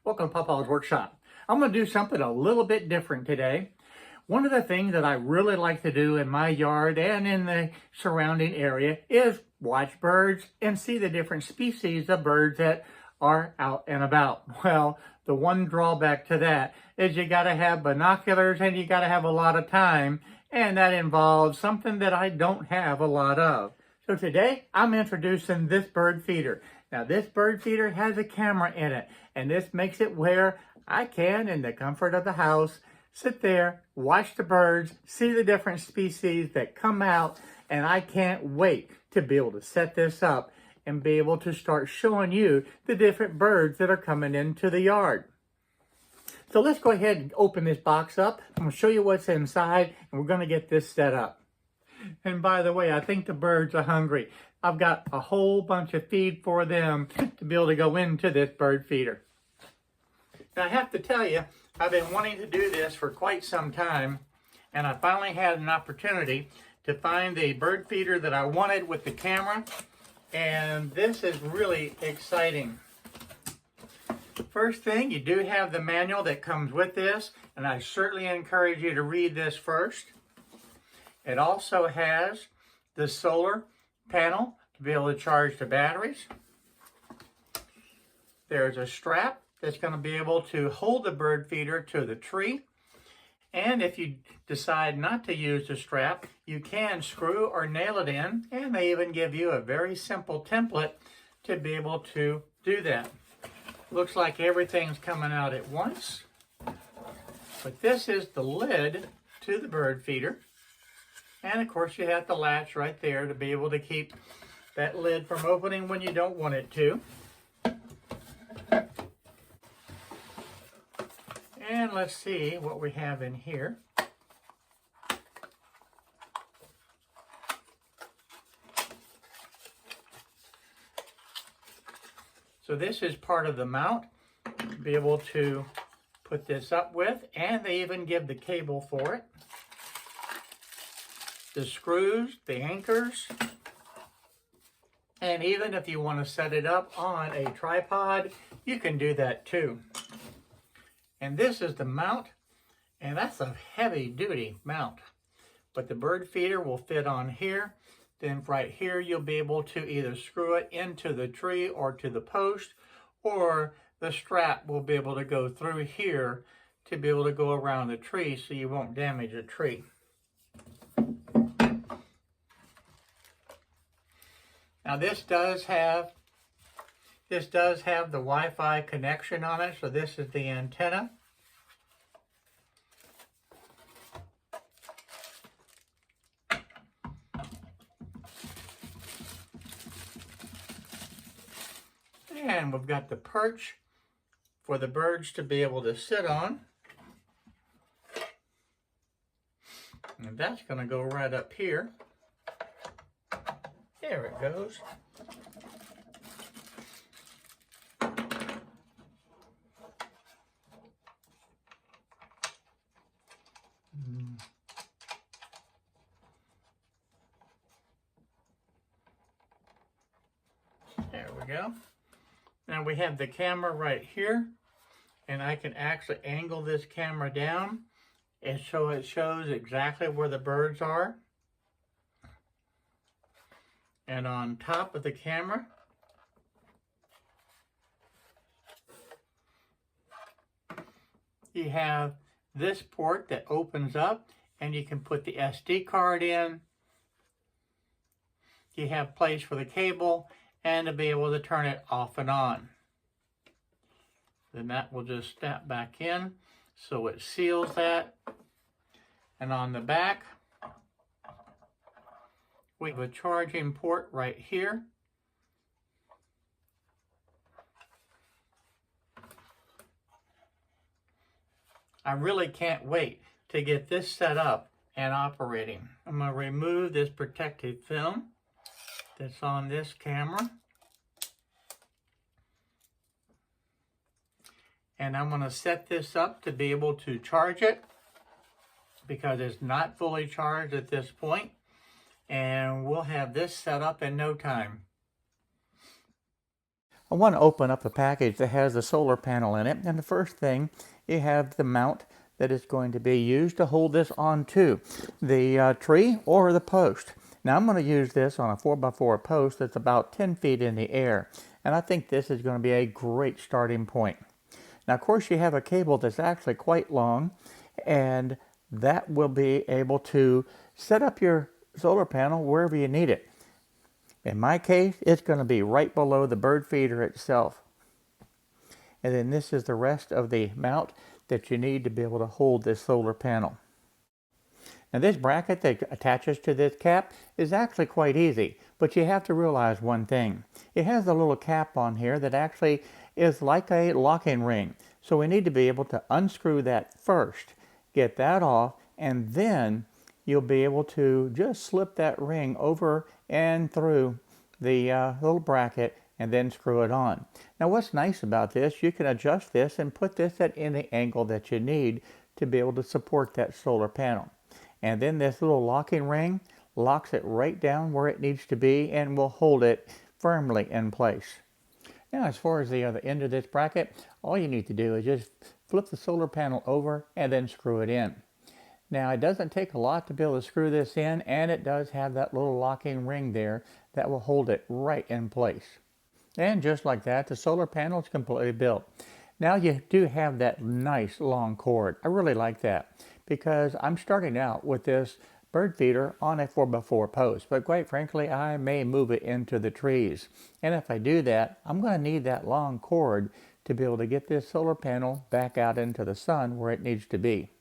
Welcome to Papa's Workshop. I'm going to do something a little bit different today. One of the things that I really like to do in my yard and in the surrounding area is watch birds and see the different species of birds that are out and about. Well, the one drawback to that is you got to have binoculars and you got to have a lot of time, and that involves something that I don't have a lot of. So today I'm introducing this bird feeder. Now this bird feeder has a camera in it, and this makes it where I can, in the comfort of the house, sit there, watch the birds, see the different species that come out, and I can't wait to be able to set this up and be able to start showing you the different birds that are coming into the yard. So let's go ahead and open this box up. I'm going to show you what's inside, and we're going to get this set up. And by the way, I think the birds are hungry. I've got a whole bunch of feed for them to be able to go into this bird feeder. Now I have to tell you, I've been wanting to do this for quite some time, and I finally had an opportunity to find the bird feeder that I wanted with the camera, and this is really exciting. First thing, you do have the manual that comes with this, and I certainly encourage you to read this first. It also has the solar panel to be able to charge the batteries. There's a strap that's going to be able to hold the bird feeder to the tree. And if you decide not to use the strap, you can screw or nail it in, and they even give you a very simple template to be able to do that. Looks like everything's coming out at once. But this is the lid to the bird feeder. And of course you have the latch right there to be able to keep that lid from opening when you don't want it to. And let's see what we have in here. So this is part of the mount to be able to put this up with, and they even give the cable for it. The screws, the anchors, and even if you want to set it up on a tripod, you can do that too. And this is the mount, and that's a heavy-duty mount. But the bird feeder will fit on here. Then right here you'll be able to either screw it into the tree or to the post, or the strap will be able to go through here to be able to go around the tree so you won't damage the tree. Now this does have the Wi-Fi connection on it, so this is the antenna. And we've got the perch for the birds to be able to sit on. And that's going to go right up here. There it goes. There we go. Now we have the camera right here, and I can actually angle this camera down and so it shows exactly where the birds are. And on top of the camera, you have this port that opens up, and you can put the SD card in. You have place for the cable and to be able to turn it off and on. Then that will just snap back in, so it seals that. And on the back, we have a charging port right here. I really can't wait to get this set up and operating. I'm going to remove this protective film that's on this camera. And I'm going to set this up to be able to charge it, because it's not fully charged at this point. And we'll have this set up in no time. I want to open up a package that has a solar panel in it, and the first thing, you have the mount that is going to be used to hold this onto the tree or the post. Now I'm going to use this on a 4x4 post that's about 10 feet in the air, and I think this is going to be a great starting point. Now of course you have a cable that's actually quite long, and that will be able to set up your solar panel wherever you need it. In my case, it's going to be right below the bird feeder itself. And then this is the rest of the mount that you need to be able to hold this solar panel. Now this bracket that attaches to this cap is actually quite easy, but you have to realize one thing. It has a little cap on here that actually is like a locking ring. So we need to be able to unscrew that first, get that off, and then you'll be able to just slip that ring over and through the little bracket and then screw it on. Now what's nice about this, you can adjust this and put this at any angle that you need to be able to support that solar panel. And then this little locking ring locks it right down where it needs to be and will hold it firmly in place. Now as far as the other end of this bracket, all you need to do is just flip the solar panel over and then screw it in. Now it doesn't take a lot to be able to screw this in, and it does have that little locking ring there that will hold it right in place. And just like that, the solar panel is completely built. Now you do have that nice long cord. I really like that because I'm starting out with this bird feeder on a 4x4 post, but quite frankly I may move it into the trees. And if I do that, I'm going to need that long cord to be able to get this solar panel back out into the sun where it needs to be.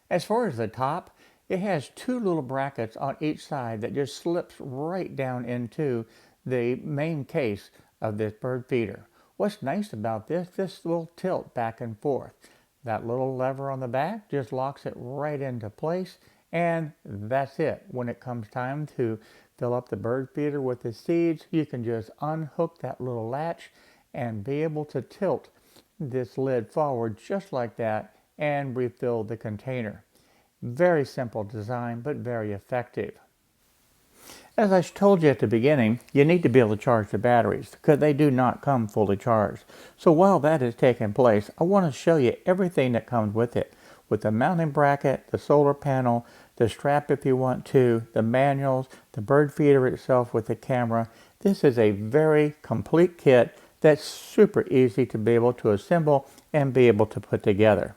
As far as the top, it has two little brackets on each side that just slips right down into the main case of this bird feeder. What's nice about this will tilt back and forth. That little lever on the back just locks it right into place, and that's it. When it comes time to fill up the bird feeder with the seeds, you can just unhook that little latch and be able to tilt this lid forward just like that and refill the container. Very simple design, but very effective. As I told you at the beginning, you need to be able to charge the batteries because they do not come fully charged. So while that is taking place, I want to show you everything that comes with it. With the mounting bracket, the solar panel, the strap if you want to, the manuals, the bird feeder itself with the camera. This is a very complete kit that's super easy to be able to assemble and be able to put together.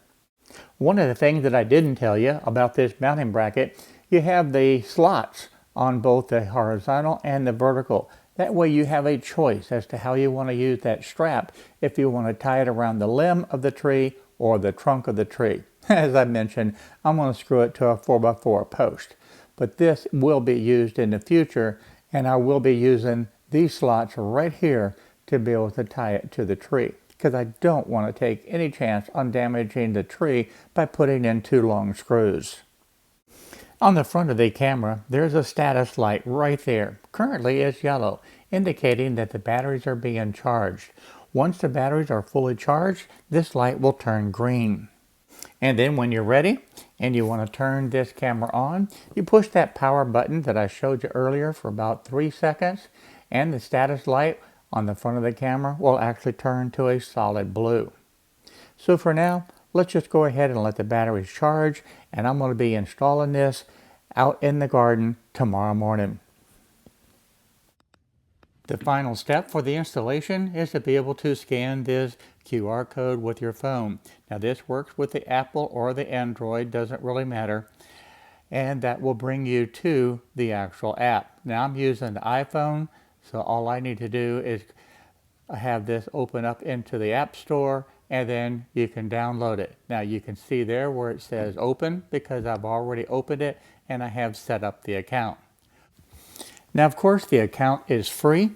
One of the things that I didn't tell you about this mounting bracket, you have the slots on both the horizontal and the vertical. That way you have a choice as to how you want to use that strap, if you want to tie it around the limb of the tree or the trunk of the tree. As I mentioned, I'm going to screw it to a 4x4 post. But this will be used in the future, and I will be using these slots right here to be able to tie it to the tree, because I don't want to take any chance on damaging the tree by putting in too long screws. On the front of the camera, there's a status light right there. Currently it's yellow, indicating that the batteries are being charged. Once the batteries are fully charged, this light will turn green. And then when you're ready and you want to turn this camera on, you push that power button that I showed you earlier for about 3 seconds, and the status light on the front of the camera will actually turn to a solid blue. So for now, let's just go ahead and let the batteries charge, and I'm going to be installing this out in the garden tomorrow morning. The final step for the installation is to be able to scan this QR code with your phone. Now this works with the Apple or the Android, doesn't really matter. And that will bring you to the actual app. Now I'm using the iPhone, so all I need to do is have this open up into the App Store, and then you can download it. Now you can see there where it says open because I've already opened it and I have set up the account. Now of course the account is free,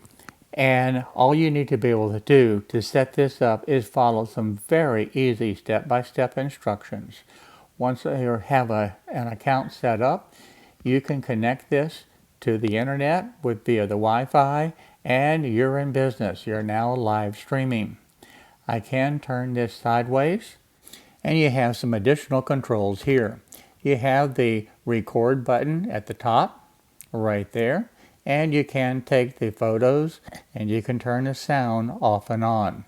and all you need to be able to do to set this up is follow some very easy step-by-step instructions. Once you have an account set up, you can connect this to the internet via the Wi-Fi, and you're in business. You're now live streaming. I can turn this sideways, and you have some additional controls here. You have the record button at the top right there, and you can take the photos and you can turn the sound off and on.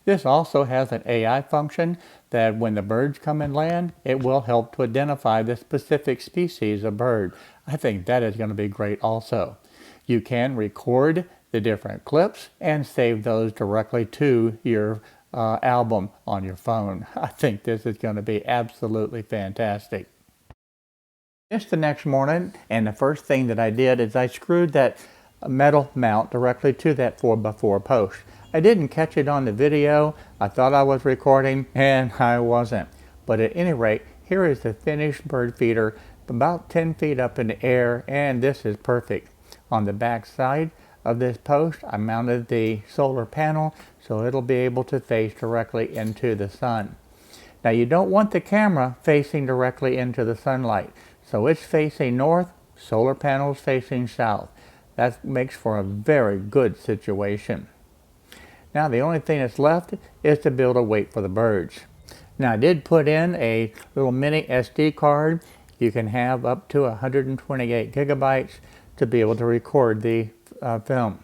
This also has an AI function that when the birds come and land, it will help to identify the specific species of bird. I think that is going to be great also. You can record the different clips and save those directly to your album on your phone. I think this is going to be absolutely fantastic. Just the next morning, and the first thing that I did is I screwed that metal mount directly to that 4x4 post. I didn't catch it on the video. I thought I was recording, and I wasn't. But at any rate, here is the finished bird feeder, about 10 feet up in the air, and this is perfect. On the back side of this post, I mounted the solar panel so it'll be able to face directly into the sun. Now you don't want the camera facing directly into the sunlight. So it's facing north, solar panels facing south. That makes for a very good situation. Now the only thing that's left is to build a weight for the birds. Now I did put in a little mini SD card. You can have up to 128 gigabytes to be able to record the film.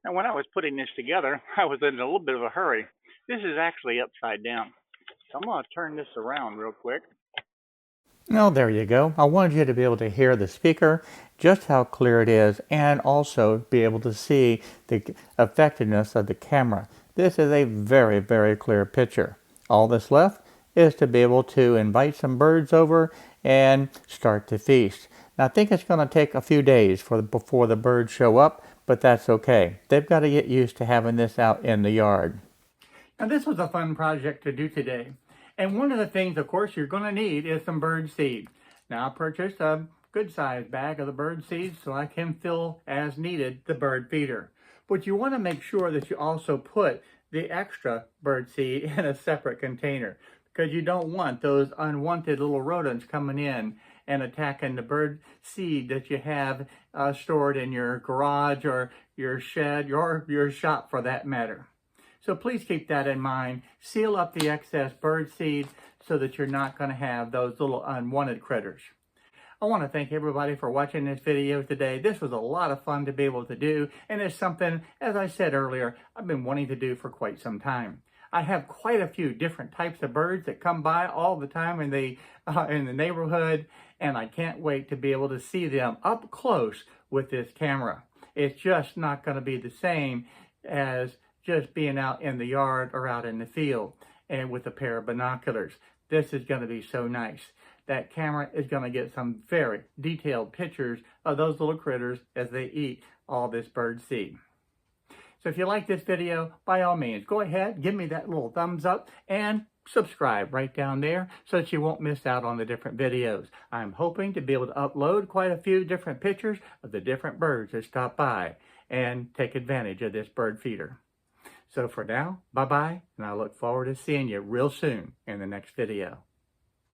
Now when I was putting this together, I was in a little bit of a hurry. This is actually upside down. So I'm going to turn this around real quick. Oh, there you go. I wanted you to be able to hear the speaker, just how clear it is, and also be able to see the effectiveness of the camera. This is a very, very clear picture. All that's left is to be able to invite some birds over and start to feast. Now, I think it's going to take a few days before the birds show up, but that's okay. They've got to get used to having this out in the yard. Now, this was a fun project to do today. And one of the things, of course, you're going to need is some bird seed. Now, I purchased a good-sized bag of the bird seed so I can fill, as needed, the bird feeder. But you want to make sure that you also put the extra bird seed in a separate container, because you don't want those unwanted little rodents coming in and attacking the bird seed that you have stored in your garage or your shed or your shop for that matter. So please keep that in mind. Seal up the excess bird seed so that you're not going to have those little unwanted critters. I want to thank everybody for watching this video today. This was a lot of fun to be able to do, and it's something, as I said earlier, I've been wanting to do for quite some time. I have quite a few different types of birds that come by all the time in the neighborhood, and I can't wait to be able to see them up close with this camera. It's just not going to be the same as just being out in the yard or out in the field and with a pair of binoculars. This is going to be so nice. That camera is going to get some very detailed pictures of those little critters as they eat all this bird seed. So if you like this video, by all means, go ahead, give me that little thumbs up and subscribe right down there so that you won't miss out on the different videos. I'm hoping to be able to upload quite a few different pictures of the different birds that stop by and take advantage of this bird feeder. So for now, bye-bye, and I look forward to seeing you real soon in the next video.